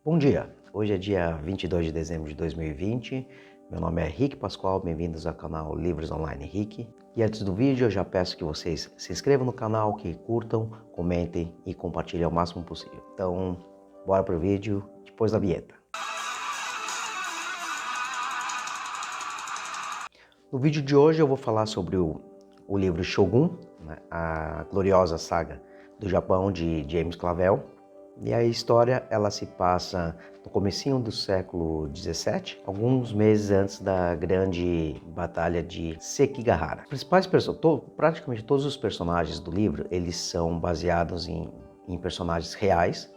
Bom dia, hoje é dia 22 de dezembro de 2020, meu nome é Rick Pascoal, bem-vindos ao canal Livros Online Rick. E antes do vídeo eu já peço que vocês se inscrevam no canal, que curtam, comentem e compartilhem ao máximo possível. Então, bora pro vídeo depois da vinheta. No vídeo de hoje eu vou falar sobre o livro Shogun, né, a gloriosa saga do Japão de James Clavell. E a história ela se passa no comecinho do século 17, alguns meses antes da grande batalha de Sekigahara. Os principais praticamente todos os personagens do livro eles são baseados em personagens reais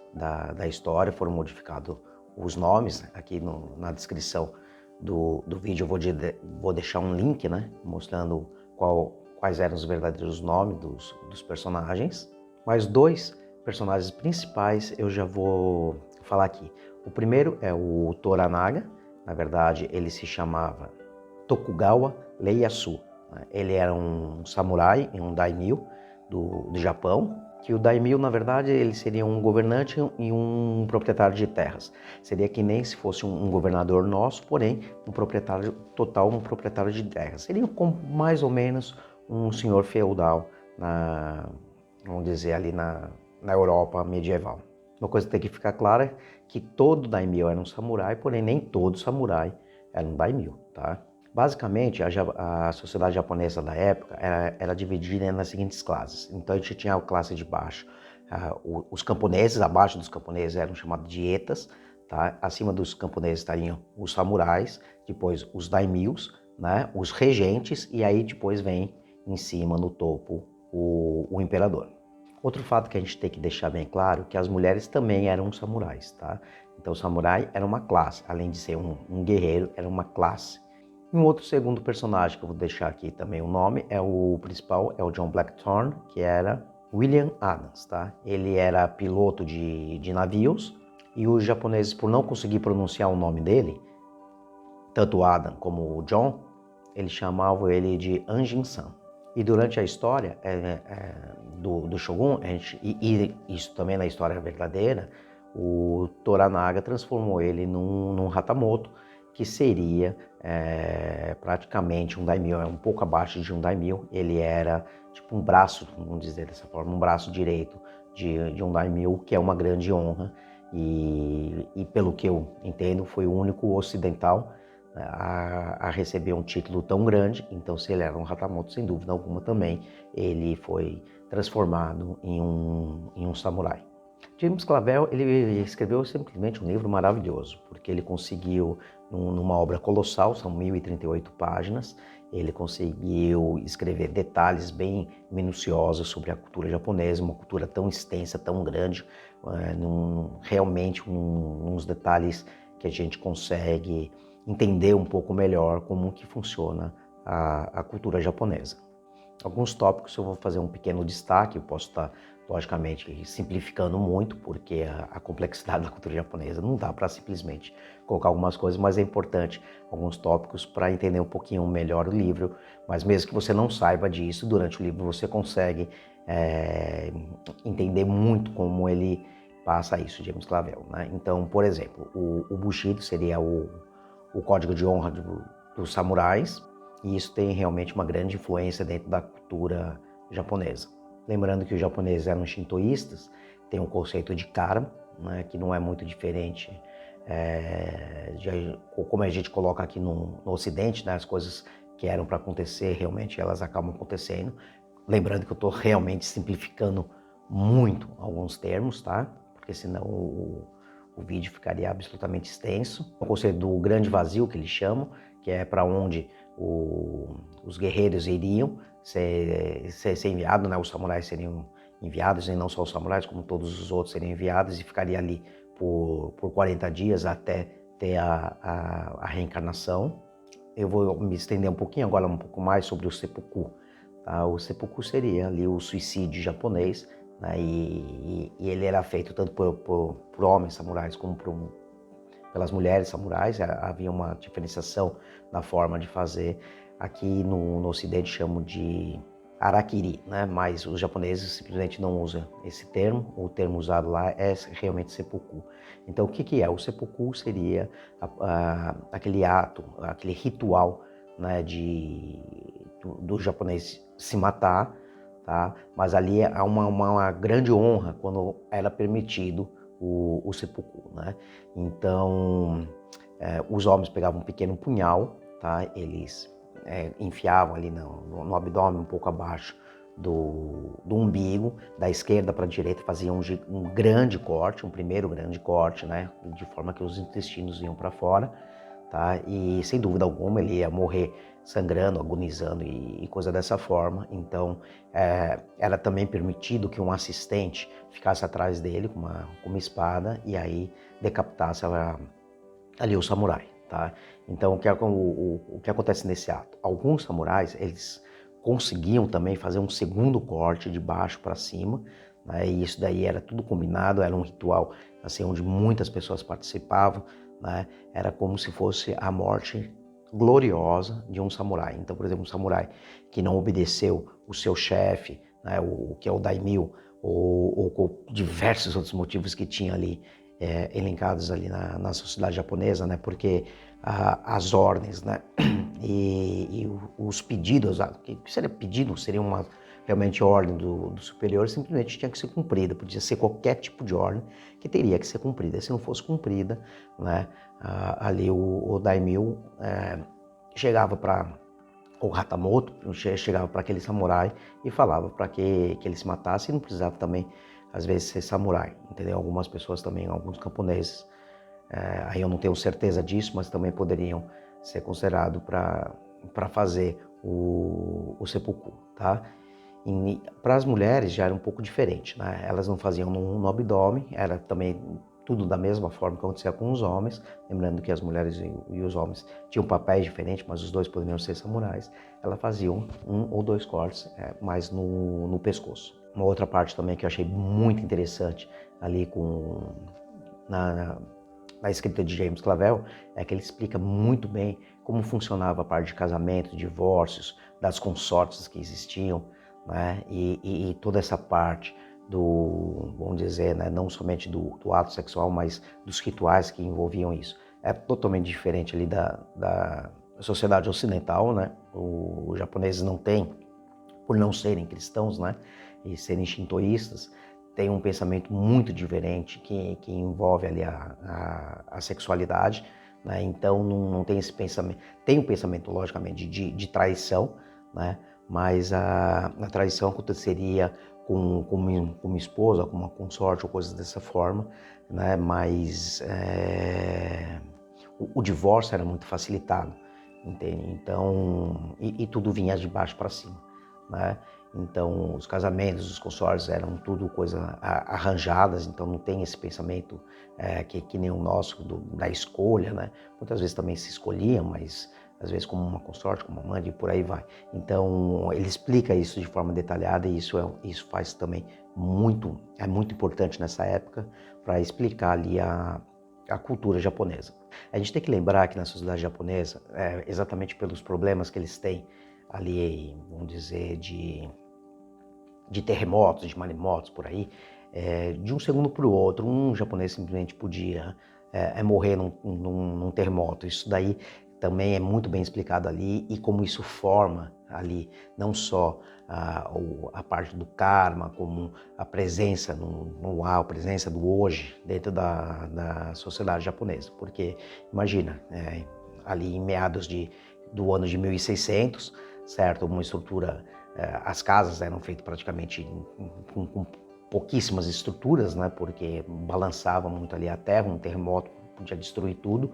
da história, foram modificados os nomes, né? Aqui na descrição do vídeo eu vou deixar um link, né, mostrando quais eram os verdadeiros nomes dos personagens. Mas dois personagens principais eu já vou falar aqui. O primeiro é o Toranaga, na verdade ele se chamava Tokugawa Ieyasu. Ele era um samurai e um daimyo do Japão, que o daimyo, na verdade, ele seria um governante e um proprietário de terras. Seria que nem se fosse um governador nosso, porém um proprietário total, um proprietário de terras. Seria como mais ou menos um senhor feudal, vamos dizer, ali na Europa medieval. Uma coisa que tem que ficar clara é que todo daimyo era um samurai, porém nem todo samurai era um daimyo, tá? Basicamente, a sociedade japonesa da época era dividida nas seguintes classes. Então, a gente tinha a classe de baixo, os camponeses, abaixo dos camponeses eram chamados de etas, tá? Acima dos camponeses estariam os samurais, depois os daimyos, né? Os regentes, e aí depois vem em cima, no topo, o imperador. Outro fato que a gente tem que deixar bem claro é que as mulheres também eram samurais, tá? Então, o samurai era uma classe, além de ser um guerreiro, era uma classe. E um outro segundo personagem que eu vou deixar aqui também o nome, é o principal, é o John Blackthorne, que era William Adams, tá? Ele era piloto de navios e os japoneses, por não conseguir pronunciar o nome dele, tanto o Adam como o John, eles chamavam ele de Anjin-san. E durante a história do Shogun, e isso também na história verdadeira, o Toranaga transformou ele num Hatamoto, que seria praticamente um daimyo, um pouco abaixo de um daimyo. Ele era tipo um braço, vamos dizer dessa forma, um braço direito de um daimyo, que é uma grande honra. E pelo que eu entendo, foi o único ocidental a receber um título tão grande. Então, se ele era um Hatamoto, sem dúvida alguma também, ele foi transformado em um samurai. James Clavell, ele escreveu simplesmente um livro maravilhoso, porque ele conseguiu, numa obra colossal, são 1038 páginas, ele conseguiu escrever detalhes bem minuciosos sobre a cultura japonesa, uma cultura tão extensa, tão grande, realmente uns detalhes que a gente consegue entender um pouco melhor como que funciona a cultura japonesa. Alguns tópicos eu vou fazer um pequeno destaque, eu posso estar, logicamente, simplificando muito, porque a complexidade da cultura japonesa não dá para simplesmente colocar algumas coisas, mas é importante alguns tópicos para entender um pouquinho melhor o livro, mas mesmo que você não saiba disso, durante o livro você consegue entender muito como ele passa isso, James Clavell, né? Então, por exemplo, o Bushido seria o código de honra dos samurais, e isso tem realmente uma grande influência dentro da cultura japonesa. Lembrando que os japoneses eram shintoístas, tem um conceito de karma, né, que não é muito diferente como a gente coloca aqui no Ocidente, né, as coisas que eram para acontecer, realmente elas acabam acontecendo. Lembrando que eu estou realmente simplificando muito alguns termos, tá? Porque senão o vídeo ficaria absolutamente extenso. O conceito do grande vazio, que eles chamam, que é para onde os guerreiros iriam ser enviados, né? Os samurais seriam enviados, e não só os samurais, como todos os outros seriam enviados, e ficaria ali por 40 dias até ter a reencarnação. Eu vou me estender um pouquinho agora, um pouco mais sobre o seppuku. Tá? O seppuku seria ali o suicídio japonês, né? E ele era feito tanto por homens samurais como pelas mulheres samurais. Havia uma diferenciação na forma de fazer. Aqui no Ocidente chamam de harakiri, né? Mas os japoneses simplesmente não usam esse termo, o termo usado lá é realmente seppuku. Então o que que é? O seppuku seria aquele ato, aquele ritual, né, do japonês se matar, tá? Mas ali há uma grande honra quando era permitido o seppuku, né? Então os homens pegavam um pequeno punhal, tá? Eles enfiavam ali no abdômen, um pouco abaixo do umbigo, da esquerda para a direita, faziam um grande corte, um primeiro grande corte, né? De forma que os intestinos iam para fora, tá? E sem dúvida alguma ele ia morrer sangrando, agonizando e coisa dessa forma. Então era também permitido que um assistente ficasse atrás dele com uma espada e aí decapitasse ali o samurai, tá? Então o que acontece nesse ato? Alguns samurais, eles conseguiam também fazer um segundo corte de baixo para cima, né? E isso daí era tudo combinado, era um ritual assim onde muitas pessoas participavam, né? Era como se fosse a morte gloriosa de um samurai. Então, por exemplo, um samurai que não obedeceu o seu chefe, né? O que é o daimyo, ou com diversos outros motivos que tinha ali elencados ali na sociedade japonesa, né? Porque as ordens, né? E os pedidos, que seria pedido, seria realmente ordem do superior, simplesmente tinha que ser cumprida. Podia ser qualquer tipo de ordem que teria que ser cumprida. Se não fosse cumprida, né? Ali o daimyo chegava para o Hatamoto, chegava para aquele samurai e falava para que ele se matasse, e não precisava também às vezes ser samurai, entendeu? Algumas pessoas também, alguns camponeses, aí eu não tenho certeza disso, mas também poderiam ser considerados para fazer o seppuku, tá? Para as mulheres já era um pouco diferente, né? Elas não faziam no abdômen, era também tudo da mesma forma que acontecia com os homens, lembrando que as mulheres e os homens tinham papéis diferentes, mas os dois poderiam ser samurais. Elas faziam um ou dois cortes, mais no pescoço. Uma outra parte também que eu achei muito interessante ali na escrita de James Clavell é que ele explica muito bem como funcionava a parte de casamento, divórcios, das consortes que existiam, né? E toda essa parte vamos dizer, né, não somente do ato sexual, mas dos rituais que envolviam isso. É totalmente diferente ali da sociedade ocidental, né? Os japoneses não têm, por não serem cristãos, né, e serem shintoístas, tem um pensamento muito diferente que envolve ali a sexualidade, né? Então não tem esse pensamento, tem um pensamento logicamente de traição, né? Mas a traição aconteceria com uma esposa, com uma consorte ou coisas dessa forma, né? Mas o divórcio era muito facilitado, entende? Então, e tudo vinha de baixo para cima, né? Então, os casamentos, os consórcios eram tudo coisas arranjadas, então não tem esse pensamento que nem o nosso da escolha, né? Muitas vezes também se escolhia, mas às vezes como uma consorte, como uma mãe, e por aí vai. Então, ele explica isso de forma detalhada e isso faz também é muito importante nessa época para explicar ali a cultura japonesa. A gente tem que lembrar que na sociedade japonesa, exatamente pelos problemas que eles têm ali, vamos dizer, de terremotos, de maremotos por aí, de um segundo para o outro, um japonês simplesmente podia morrer num terremoto. Isso daí também é muito bem explicado ali e como isso forma ali não só a parte do karma, como a presença no ar, a presença do hoje dentro da sociedade japonesa. Porque imagina, ali em meados do ano de 1600, certo? Uma estrutura, as casas eram feitas praticamente com pouquíssimas estruturas, né? Porque balançava muito ali a terra, um terremoto podia destruir tudo,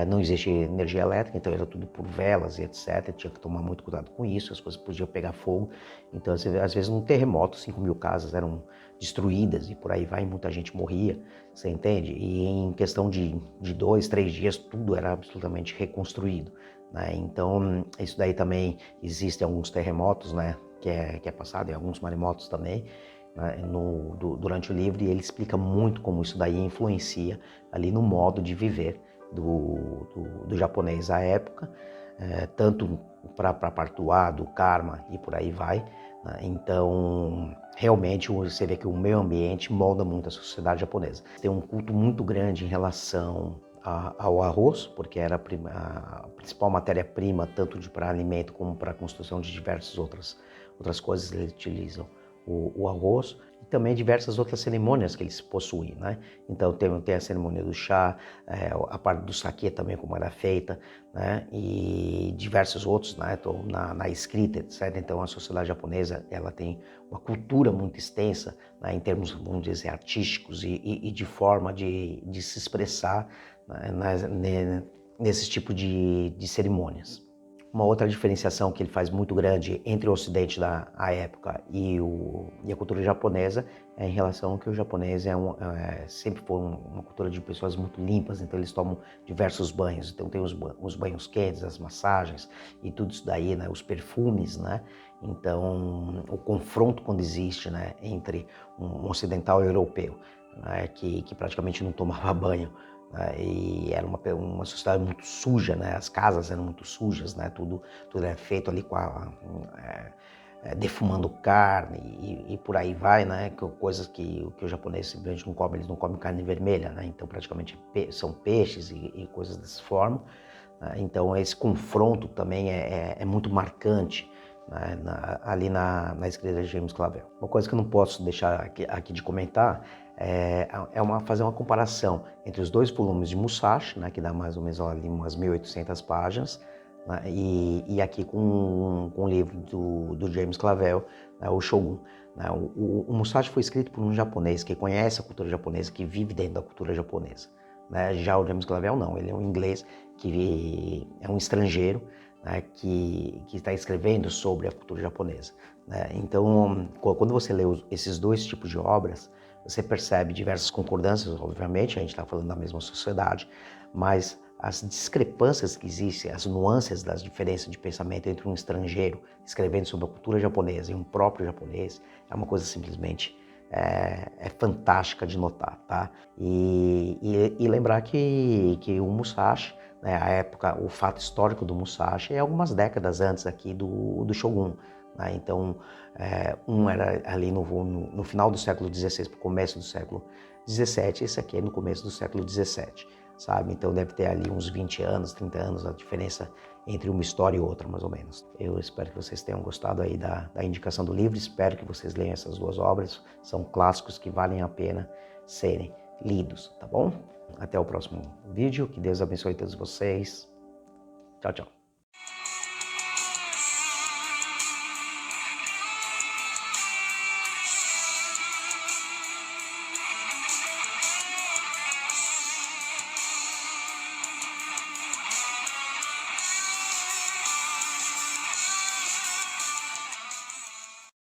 não existia energia elétrica, então era tudo por velas e etc. Tinha que tomar muito cuidado com isso, as coisas podiam pegar fogo. Então, às vezes, num terremoto, 5.000 casas eram destruídas e por aí vai, muita gente morria, você entende? E em questão de 2, 3 dias, tudo era absolutamente reconstruído, né? Então, isso daí também existe alguns terremotos, né? Que é passado, e alguns maremotos também, né? Durante o livro, e ele explica muito como isso daí influencia ali no modo de viver do japonês à época, tanto para a parte do ar, do karma e por aí vai, né? Então, realmente, você vê que o meio ambiente molda muito a sociedade japonesa. Tem um culto muito grande em relação ao arroz, porque era a principal matéria-prima, tanto para alimento como para a construção de diversas outras coisas, eles utilizam o arroz. E também diversas outras cerimônias que eles possuem, né? Então tem a cerimônia do chá, a parte do saquê também, como era feita, né? E diversos outros, né? Então, na escrita, etc. Então a sociedade japonesa, ela tem uma cultura muito extensa, né? Em termos, vamos dizer, artísticos e de forma de se expressar, né? Nesses tipos de cerimônias. Uma outra diferenciação que ele faz muito grande entre o Ocidente da época e a cultura japonesa é em relação ao que o japonês sempre foi uma cultura de pessoas muito limpas, então eles tomam diversos banhos. Então tem os banhos quentes, as massagens e tudo isso daí, né? Os perfumes, né? Então o confronto quando existe, né? Entre um ocidental e um europeu, né? Que praticamente não tomava banho. E era uma sociedade muito suja, né? As casas eram muito sujas, né? Tudo era feito ali defumando carne e por aí vai, né? Coisas que o japonês simplesmente não come, eles não comem carne vermelha, né? Então praticamente são peixes e coisas dessa forma. Né? Então esse confronto também é muito marcante, né? Ali na escrita de James Clavell. Uma coisa que eu não posso deixar aqui de comentar fazer uma comparação entre os dois volumes de Musashi, né, que dá mais ou menos ali umas 1.800 páginas, né, e aqui com o livro do James Clavell, né, o Shogun. Né, o Musashi foi escrito por um japonês que conhece a cultura japonesa, que vive dentro da cultura japonesa. Né? Já o James Clavell não, ele é um inglês que é um estrangeiro, né, que está escrevendo sobre a cultura japonesa. Né? Então, quando você lê esses dois tipos de obras, você percebe diversas concordâncias, obviamente, a gente está falando da mesma sociedade, mas as discrepâncias que existem, as nuances das diferenças de pensamento entre um estrangeiro escrevendo sobre a cultura japonesa e um próprio japonês, é uma coisa simplesmente fantástica de notar, tá? E lembrar que o Musashi, né, a época, o fato histórico do Musashi é algumas décadas antes aqui do Shogun. Né? Então, um era ali no final do século XVI, para o começo do século XVII, esse aqui é no começo do século XVII, sabe? Então deve ter ali uns 20 anos, 30 anos a diferença entre uma história e outra, mais ou menos. Eu espero que vocês tenham gostado aí da indicação do livro, espero que vocês leiam essas duas obras, são clássicos que valem a pena serem lidos, tá bom? Até o próximo vídeo, que Deus abençoe todos vocês. Tchau, tchau.